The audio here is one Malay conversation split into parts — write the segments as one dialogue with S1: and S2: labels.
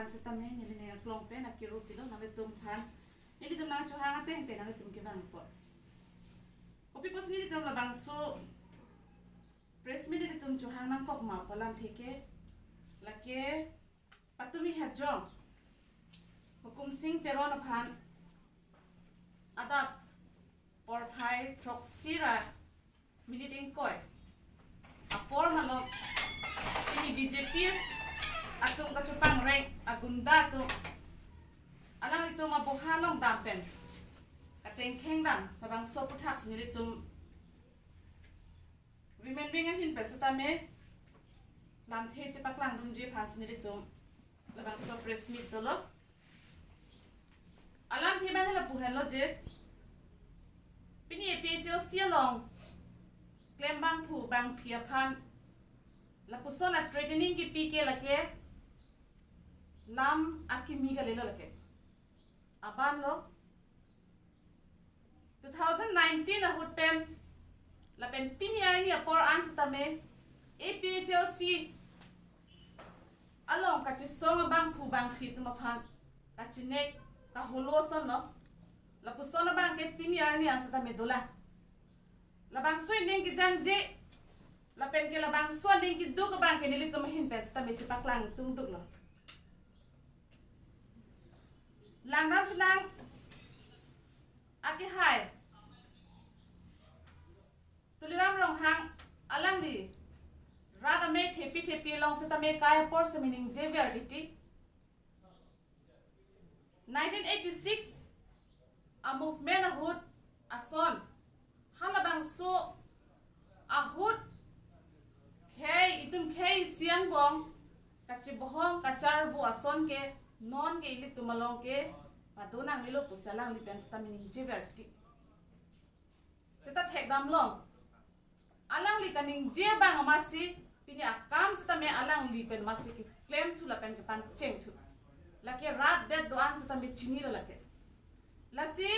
S1: se tamé ni le klong pe na kiru pilo na le tum phan ni tum na cho hanga teng pe na le tum ke bang po opi pos ni tum la bang so press mi le tum cho hang nang kok ma palam theke la ke patumi ha jo hukum sing teron phan adap por phai thok sira minute in koi apor malo ini BJP atum kacupang rank agunda tu alang itu ABOHA long dampen kateng keng dam babang so puthak sini tum women wing ahin pe satame lam the chepak lang dun je phan sini tum labang so press meet dolo alam thi bang la puhen lo je pini APHLC long claim bang phu bang phia phan la puson at training ki pk lake lam akimi ga lelo lake aban lo 2019 a hut pen la pen piniar ni apor ans tame APHLC along ka chi song bang phu bang phit ma phan ka chi nek ka holo son no la puson bang ke piniar ni as tame dola la bang soi ning ki jang je la pen ke la bang so ning ki du ka bang ke ni tum hin pes tame chi paklang tung duk lo lang nam senang aki hai tuliram rong hang alang li rada me thepi long se tame kaya por se meaning je verdity 1986 a movement a hut a son hala bang so a hut kei itum kei sian bong kachi bohong kachar bu a son ke non ke ilik tumalong ke padonang nilo pusalang li pen sta meaning je verdity seta thek dam long alang li kaning je bang amasi pini akam seta me alang li pen masi ki claim tu la pen ke pan cheng tu lake rat that do an seta me chini lo lake lasi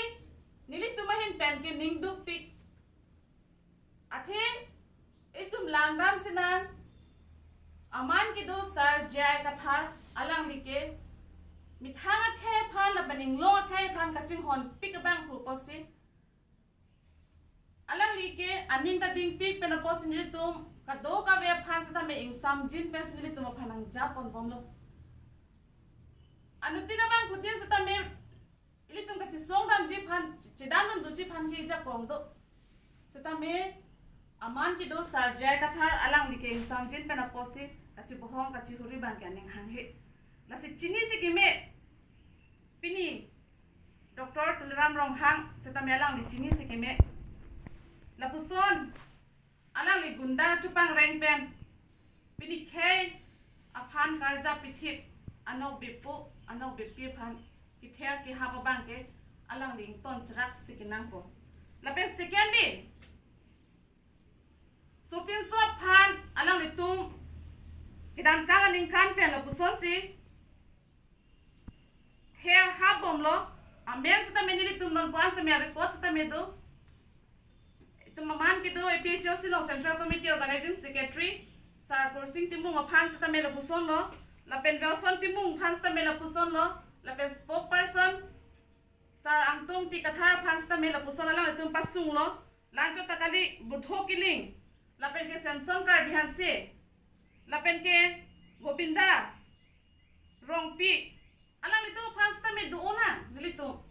S1: nilik tumahin pen ke ning du pik athe itum langdam sinan aman ki do sar jai kathar alang li ke mithanga khe phan la baning lo khe phan ka ching hon pik bang phu posi alang li ke aning ta ding pik pen posi ni tum ka do ka ve phan sa me ing sam jin pes ni tum phanang japon bom lo anutina bang khutin sa me ili tum ka chi song dam ji phan chidan dum du ji phan ge ja kong do sa me aman ki do sar jai kathar alang li ke ing sam jin pen posi ka chi bohong ka chi huri bang ka ning hang he lasi chini si kime pini doktor tuliram rong hang seta melang li chini si kime lapuson alang li gunda chupang reng pen pini kei aphan karja pithit anok bipu phan kither ki haba bang ke alang li ton srak si kinang ko lapen second din supin so phan alang li tum kidan kang aning kan pen lapuson si hair habom lo amen sa tamen ni tum non puan sa me report sa tamen do tum man ki do APHLC lo Central Committee Organizing Secretary sar kursing timung aphan sa tamen lo puson lo la pen velson timung phan sa tamen lo puson lo la pen spokesperson sar angtum ti kathar phan sa tamen lo puson la tum pasung lo lancho takali budho kiling la pen ke Samsung kar bihan se la pen ke Gobinda rongpi alang itu pasta me doona nilito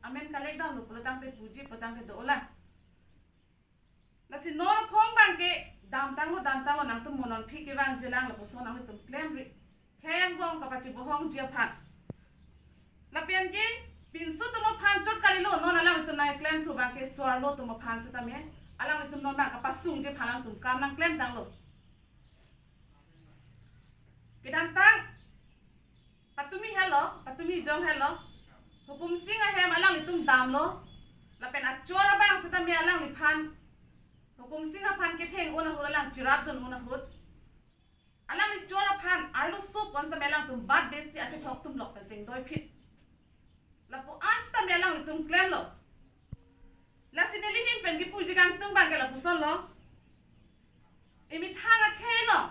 S1: amen kalek dam lo potang te puji potang te dola nasi non phong bang ke dam tang lo nang tu monon phi ke bang jelang lo poson nang tu claim ri khayang bong ka pachi bohong jia phat la pian ke pinsu tu mo phan chot kali lo non alang tu nai claim thu bang ke swar lo tu mo phan sa tame alang tu non bang ka pasung je phalang tu kam nang claim dang lo kidan tang patumi jong hello hukum sing a hem alang litum dam lo la pen achora bang sa tami alang li phan hukum sing a phan ke theng ona hula lang chirap don ona hut alang li chora phan arlo soup on sa melang tum bad besi ache thok tum lok sing doi phit la po ans ta melang litum claim lo la sineli hin pen ki pu digang tung bang ke la puson lo imi thanga khe lo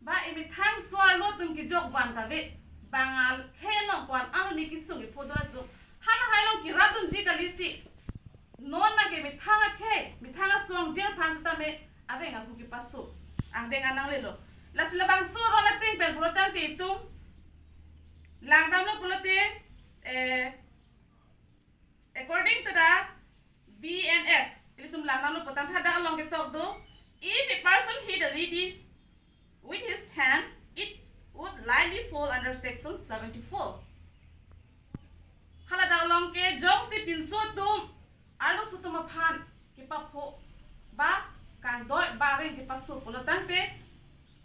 S1: ba imi thang swar lo tum ki jok ban ka ve bangal helong kwan anu ni kisung i podon tu hala hailong ki radun ji kalisi non na ke mithanga suang jer phan sta me are nga ku ki pasu ang deng anang lelo las labang su ro na ting pen protan ti tum lang dam lo pulote according to the BNS ilitum lang dam lo potam thada along ke tok do if a person hit a lady with his hand it would likely fall under section 74 hala da along ke jong si pinso tum alo sutuma phan ki papho ba kang doi ba ring ki pasu pulotan te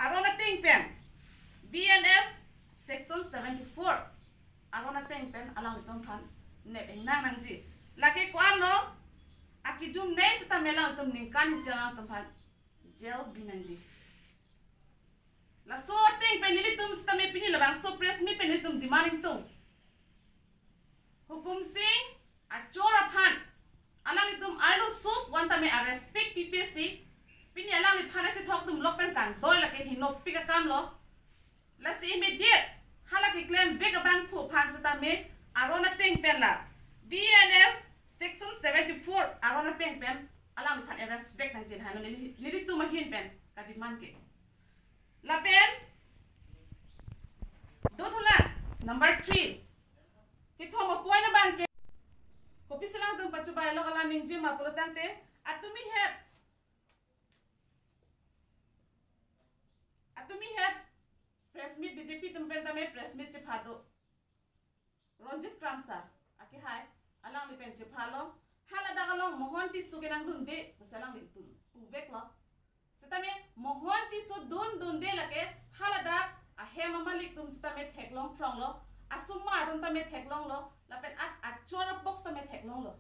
S1: arona ting pen BNS section 74 arona ting pen alang itom phan ne eng nang ji lake ko alo aki jum nei sta melang tum ning kan hisela tum phan jail binanji la so ting pen nili tum sta me pini labang so press me pen tum demanding tum hukum sing achora phan alang itum arlo sup wanta me respect PPC pini alang li phana che thok tum lok pen kang doi la ke hinop pika kam lo la si immediate hala ki claim vega bang phu phan sta me arona ting pen la BNS section 74 arona ting pen alang li phan respect nang jen hanu nili tum hin pen ka demand ke la pen do thola number 3 ki thomo point na bang ke kopi silang tum pachu bai lo kala ning jim apulo tangte atumi het press meet BJP tum pen tame press meet che phado ronjit kramsa aki hai alang li pen che phalo hala da galong mohonti sugenang dunde busalang li tu vek lo setame mohonti su dunde lake hala da a hema malik tum setame theklong phrong lo asuma dun tame theklong lo lapen at chora box tame theklong lo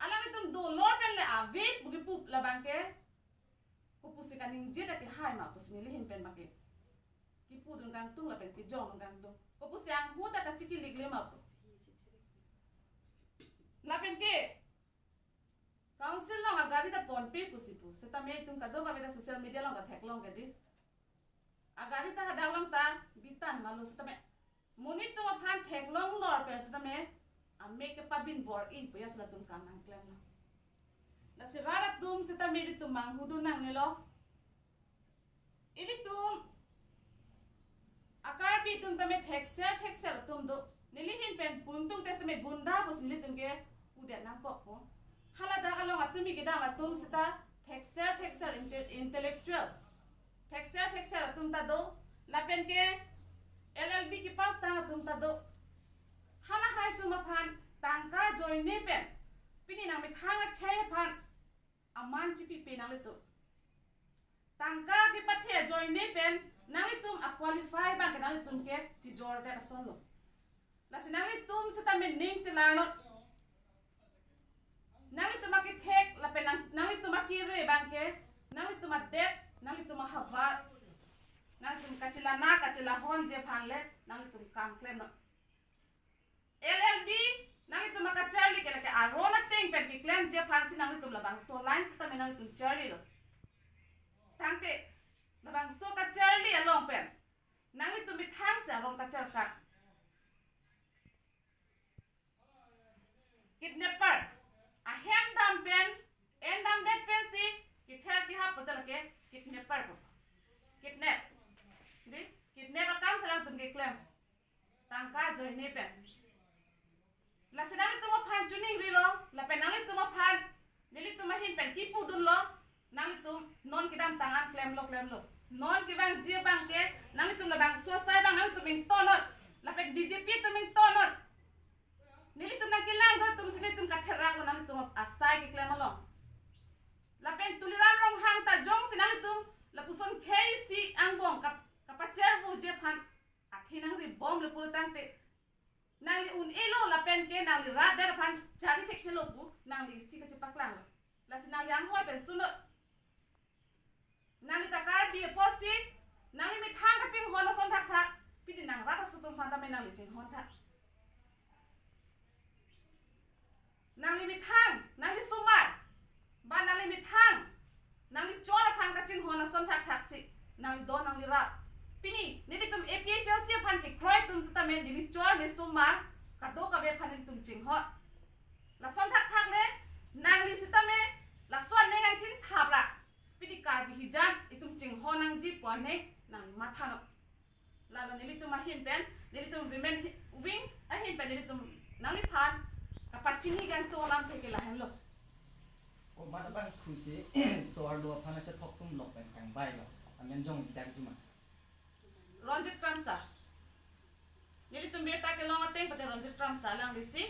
S1: alang itum do lor pen le ave bugi pup labangke kupusika ningje da ke hai ma pusini li hin pen make ki pu dun kang tung lapen ki jong kang tung kupusiang huta ka chiki ligle ma pu lapen ke council long agari da pon pe kusipu setame tum ka do ba beta social media long ka theklong ke di agari ta hadalong ta bitan malu setame munit tum phan theklong lor pe setame a make up bin bor in puyas la tum kang nang klem la sirara tum setame di tum mang hudu nang nelo ini tum akar bi tum tame thekser tum do nili hin pen puntung te seme gunda bus nili tum ke udet nang ko hala da along atumi gida atum sita thekser intellectual thekser atum ta do lapen ke LLB ki pas ta atum ta do hala hai tum phan tangka join ne pen pini nang me thanga khay phan aman chipi pe nang le to tangka ki pathe join ne pen nang le tum a qualify bang ke nang le tum ke chi jor da son lo la sinang le tum sita me ning chelano nali tuma ki thek la pe nali tuma ki re banke nali tuma det nali tuma havar nali tum kachila hon je phanle nali tum kam claim no LLB nali tuma ka charli ke la arona ting pen ki claim je phan si nali tum la bang so line sta me nali tum charli lo tangte la bang so ka charli along pen nali tum bi thang se arong ka char ka kidnapper a hem dam pen en dam det pen si ki ther ki ha patal ke kidnapper ko kidnap di kidnap akam salang tum ke claim tangka join ne pen la senali tum phan tuning ri lo la pen nali tum phan nili tum hin pen ki pu dun lo nali tum non kidam tangan claim lo non ki bang je bang ke nali tum la bang so sai bang nali tum in tonot la pen BJP tum in tonot nili tum na kilang do tum sini tum ka therak lo nali tum asai ki claim lo la pen tuliram rong hang ta jong sinali tum la puson KC angbong ka pacher bu je phan akhinang ri bom le pulutan te nali un elo la pen ke nali ra der phan chari te khelo bu nali si ka paklang la sinali ang hoi pen suno nali takar bi posti nali mi thang ka ching hola son thak pidi nang ra ta sutum phan ta me nali ching hon thak nali mi thang nali sumar ba nali mi thang nali chora phan ka ching hona son thak si nali do nali ra pini nili tum APHLC phan ki mar kado ka be phan tum ching hot la son thak le nang li sitame la son ne ngang thin thap ra pini kar bi hijan itum ching ho nang ji pon ne nang ma thano la lo ne tum ahin pen ne tum women wing ahin pen ne tum nang li phan ka pachini gan to lam theke la hen lo
S2: o ma ta bang khusi so ar do phana cha thok tum lok pen kang bai lo amen jong tak ji ma
S1: Ronjit Kramsa nili tum beta ke long ateng pate Ronjit Kramsa lang lisi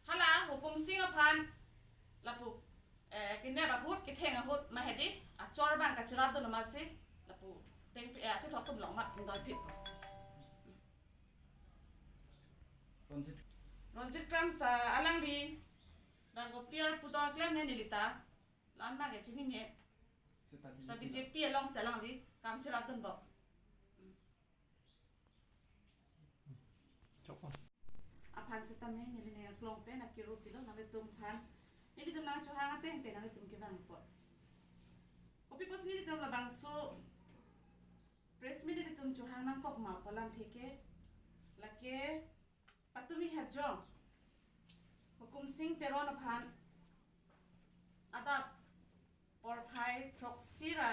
S1: hala HUKUMSING APHAN lapu kinne ba hut ki thenga hut ma hedi a chor bang ka chirap do ma si lapu teng pe a thok tum long mat doi phit Ronjit Kramsa alang li dan go pier pudor klem ne nilita lan ma ge chini ne ta BJP long salang li kam chirap dun bo APHAN sistem ni nili ne klong pe na kiru kilo na le tum phan nili tum nang chohang ateng pe na le tum ki bang po opi pos nili tum la bang so press mi nili tum chohang nang kok ma palam theke lake patumi hajo HUKUMSING TERON APHAN adap por phai proxira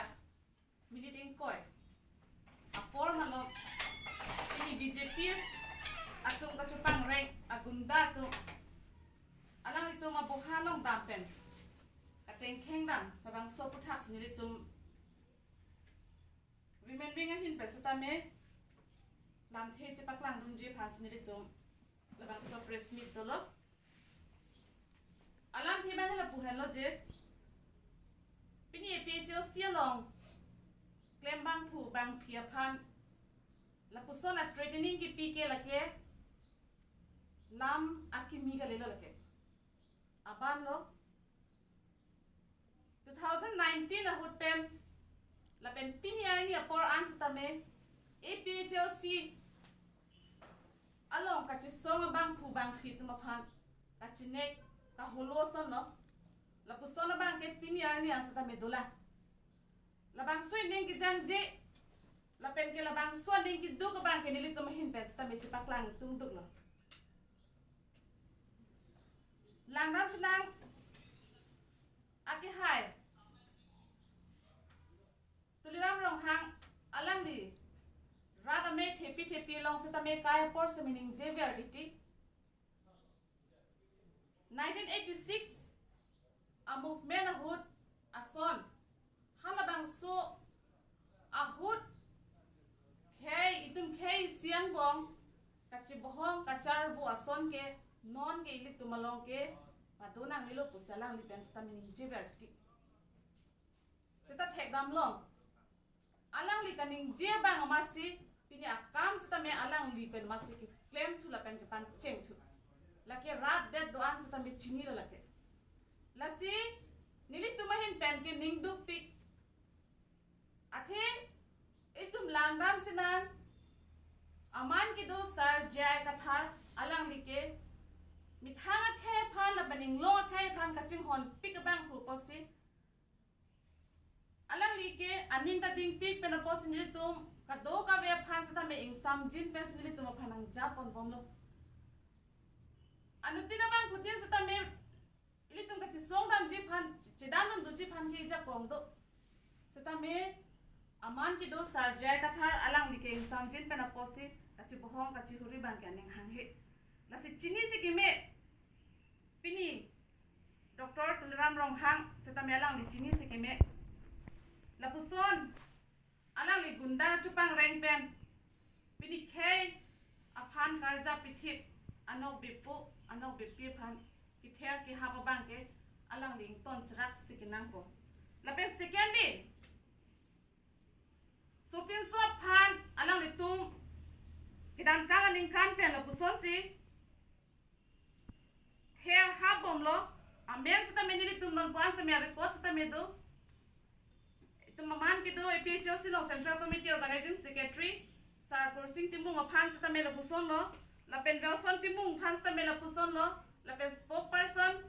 S1: meeting koi apor malo ini BJP atum kacupang rank agunda tu alang itu ABOHA long dampen kateng kheng dam babang so puthak snili tum women wing ahin pe satame lam the che paklang dunje phan snili tum babang so press meet dolo alam thi bang la puhen lo je pini APHLC long klem bang phu bang phia phan la puson at training ki pk lake lam akimi ga lelo lake aban lo 2019 a hut pen la pen piniar ni apor ansatame APHLC along ka chi song bang phu bang phit ma phan ka chi nek ka holo son no la puson bang ke piniar ni ansatame dola la bang soi ning ki jang je la pen ke la bang so ning ki du ka bang ke ni litum hin pes ta me chi paklang tung duk lo lang nam senang aki hai tuliram rong hang alang li rada me thepi long se ta me kai por se meaning je verdity 1986 a movement a hut a son hala bang so a hut kei itum kei sian bong kachi bohong kachar bu ason ke non ke ilik tumalong ke padonang nilo pusalang li pen sta meaning jiverti seta thek dam long alang li kaning je bang amasi pini akam seta me alang li pen masi ki claim thu la pen ke pan cheng thu lake rat that do an seta me chini lo lake lasi nilik tumahin pen ke ning du pik athe itum langram sinang aman ki do sar jai kathar alang like mithanga khe phan la baning lo khe phan kaching hon pik bang pu posi alang like aning ta ding pik pena posi ni tum ka do ka ve phan sa me insam jin pes ni tum phanang japon bomlo anutina bang khutin sa me ili tum ka chi song dam ji phan chidanum du ji phan ke ja kong do sa me aman ki do sarjai kathar alang like insam jin pena posi kachi bohong kachi huri bang kaning hang he lasi chini si kime pini Dr. Tuliram rong hang seta me alang li chini si kime lapuson alang li gunda chupang reng pen pini kei aphan karja pithit anok bipu phan ki ther ki haba bang ke alang li ton srak si kinang ko lapen second din Supin so phan alang litum kidam tang aning kan pen la puson si hair habom lo amen sa tamen litum non puan sa me request sa me do itum maman ki do APHLC lo Central Committee Organizing Secretary sar kursing timung phan sa tamen la puson lo la pen velson timung phan sa tamen la puson lo la pen spokesperson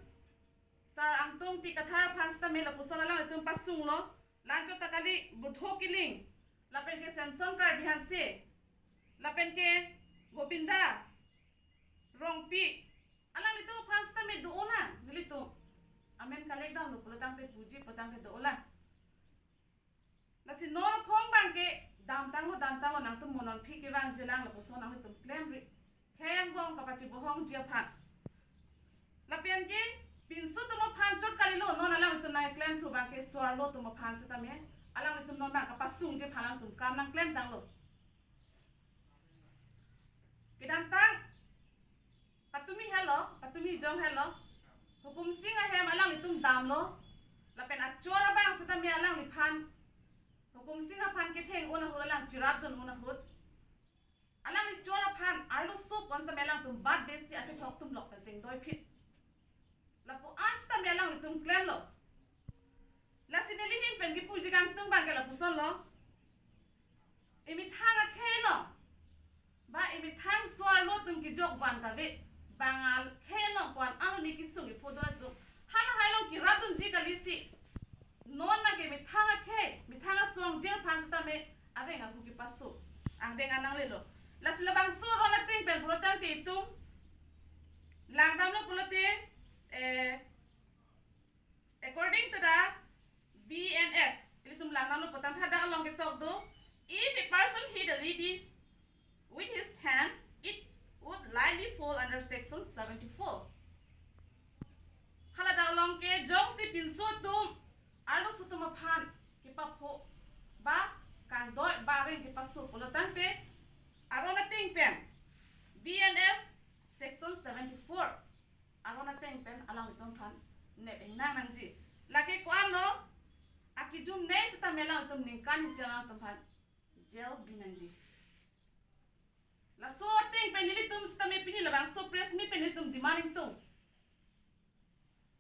S1: sar angtung ti kathar phan sa tamen la puson alang litum pasung lo lancho takali budho kiling lapen ke Samson kar bihan se lapen ke Gopinda rong pi alang itu pan sta me do na nili tu amen kalek down lo tang te puji potang te do la nasi non phong bang ke dam tang lo nang tu monon phi ke bang jelang lo so nang tu claim ri khayang bong ka pachi bohong jia phan la pian ke pin su tu mo phan chot kali lo non alang tu nai claim thu bang ke swar lo tu mo phan sta me alang tu non bang ka pasung je phan tu kam nang claim dang lo Kidang tang patumi hello patumi jong hello hukum sing ahem alang litum dam lo lapen achora bang sita mi alang li phan hukum sing phan ke theng una hul alang chirap dun una hut alang li chora phan arlo so pon sa melang tum bad besi ache thok tum lok sing doi phit lapo asta mi alang litum claim lo la sineli hin pen ki puji gang tung bang ke la puson lo imi thanga khelo ba imi thang swar lo tum ki jok ban ka ve bangal khelo kwan anu ni ki sungi phodo tu hala hailo ki ratun ji ka lisi non na ke mi thanga song jer phan sta me ave nga ku ki pasu ang de anang le lo la silabang so ro na ting pen pro tang ti tum lang dam lo pulote according to the BNS ilitum lang dam lo potang thada along ke tok do if a person hit a lady with his hand, it would likely fall under section 74. Hala dalong ke jong si pinso tum alo sutuma phan kipapo ba kang doi ba ring kipasu pulotang te arona ting pen BNS section 74 arona ting pen alang itom phan ne beng nang nang ji laki ko alo aki jum nei sita melang itom ningkan hisyalang itom phan jail binanji la so ting penili tum sta me pinila bang so press me penili tum demanding tum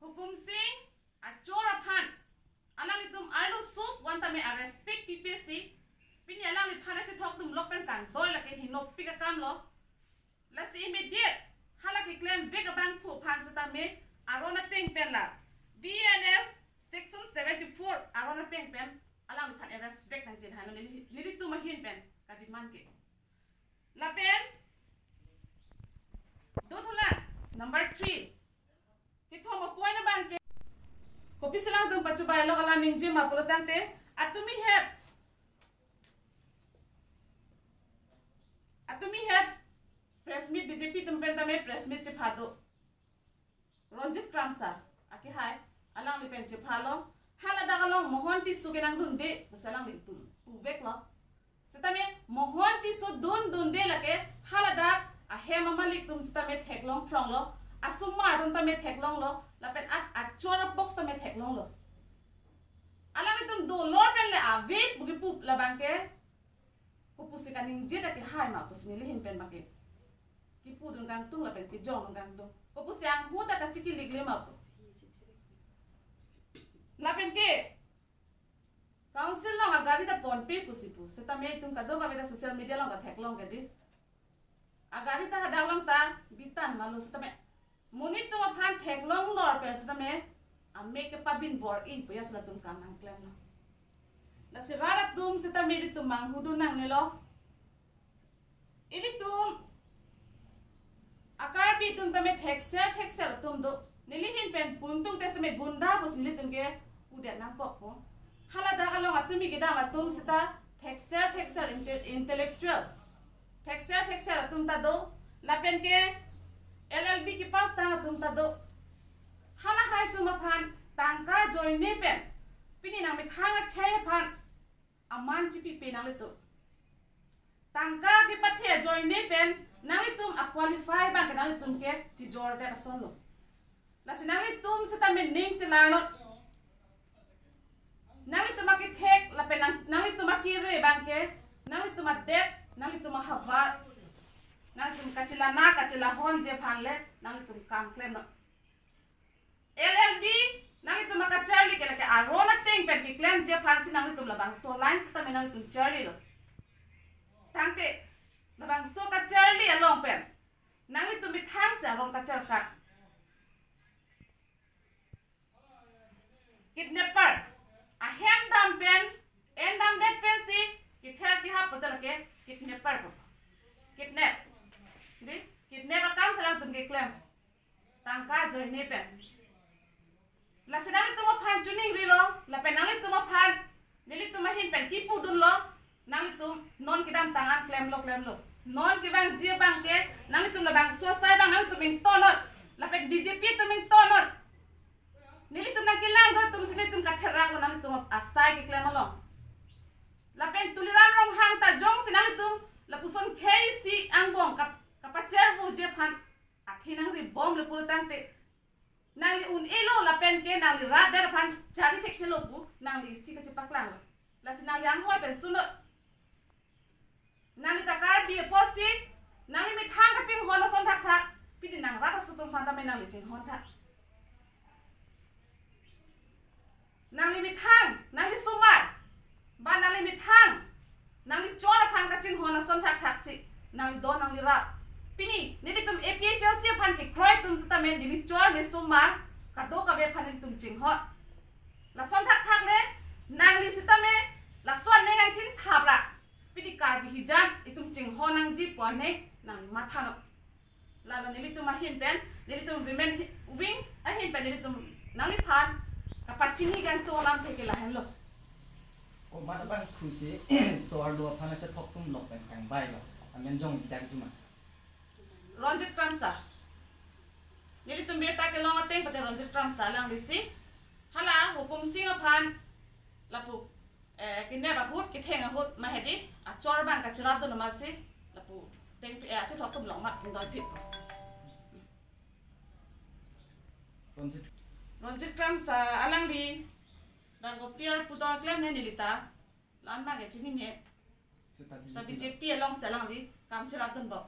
S1: hukum sing a chora phan alang itum arlo sup wanta me a respect ppc pini alang li phana che thok tum lok pen kan doi la ke hinop pika kam lo la si immediate hala ki claim vega bang phu phan sta me arona ting pen la BNS section 74 arona ting pen alang li phan a respect nang jen halo nili tum hin pen ka demand ke Lapen Dotula number 3 Kito mo point na bang ke Kopi silang tung pachubay lo kalam ning gym apulotang te atumi head press meet BJP tumpen tame press meet chepado Ronjit Kramsa aki hai alang lipen chepalo hala dagalong mohonti sugenang dunde busalang litum puvek lo Setame mohon ti so dun de lake halada a hema malik tum setame theklong phrong lo asuma dun tame theklong lo lapen at chora box tame theklong lo alang itum do lor pen le ave bugi pup la bangke kupusika ninje da ke hai ma pusni le hin pen bangke ki pu dun gang tung lapen ki jong dun gang tung kupusiang huta ka chiki ligle ma pu lapen ke Council long agari da ponpe kusipu seta me tum kado ba beta social media long ka theklong ke di agari ta hadalong ta bitan malu seta me munit tum phan theklong lor pe seta me a make pa bin bor in puyas la tum kam nang klam no la sirara tum seta me di tum mang hudu nang ne lo ini tum akar bi tum ta me thekser tum do nili hin pen pung tum te se me gunda bus nili tum ke udet nang ko ko hala da along atumi gida matum sita thekser intellectual thekser atum ta do lapen ke LLB ki pas ta atum ta do hala hai tum phan tangka join ne pen pini nang me thanga khay phan aman chi pi pe nang le to tangka ki pathe join ne pen nang le tum a qualify ba ke nang le tum ke chi jor da son lo la sinang le tum sita me ning chalano Nali tumaki thek lapen nali tumaki re bangke nali tumak det nali tumak havar nali tum kachila hon je phanle nali tum kam claim no LLB nali tumak charli ke lake arona ting pen ki claim je phan si nali tum labang so line sta me nali tum charli lo tangte labang so ka charli along pen nali tum thang se along ka char kat kidnapper ahem dam pen en dam det pen si ki ther ki hap bodal ke kidnapper ko kidnap akam salang tum ke klem tangka joy ne pen la senali tuma phan chuning ri lo la penali tuma phan nili tuma hin pen ki pudun lo nali tum non kidam tangan klem lo non ki bang jia bang ke nali tum la bang so sai bang nali tum ing tonot la pen BJP tum ing tonot nili tum na kilang do tum sini tum ka therak lo nali tum asai ki klem lo la pen tuliran rong hang ta jong sinali tum la puson KC angbong kapacer vu je phan akhinang ri bom le pulutang te nangli un elo la pen ke nangli rat der phan jari thek khelo bu nangli si ka paklang la sinangli ang hoi pen sunot nangli takar bi posi nangli mi thang ka ching hon son thak thak pidi nang rat sutum phan ta me nangli ching hon thak nangli mi thang nangli sumar ba nangli mi thang nangli chora phan ka ching hon son thak thak si nangli do nangli rat pini nili tum APHLC phan ki kroy tum sta men nili chor ne sumar ka do ka be phan nili tum ching hot la son thak thak le nangli sta me la son ne ngang thin thap ra pini kar bi hijan itum ching ho nang ji po ne nang ma thano la la nili tum ahin pen nili tum women wing ahin pen nili tum nangli phan ka pachini gan to lam theke la hen lo
S2: o ma ta bang khusi so ar do phana cha thok tum lok pen kang bai lo amen jong dak juma
S1: Ronjit Kramsa nili tum beta ke long ateng pate Ronjit Kramsa lang lisi hala HUKUMSING APHAN lapu kinne ba hut ki thenga hut ma hedi a chor bang ka chirap do ma si lapu teng pe a che thok tum long mat doi phit Ronjit Kramsa alang li bang go pier pudor klem ne nilita lan ma ge chini ne ta BJP long sa lang li kam chirap don bo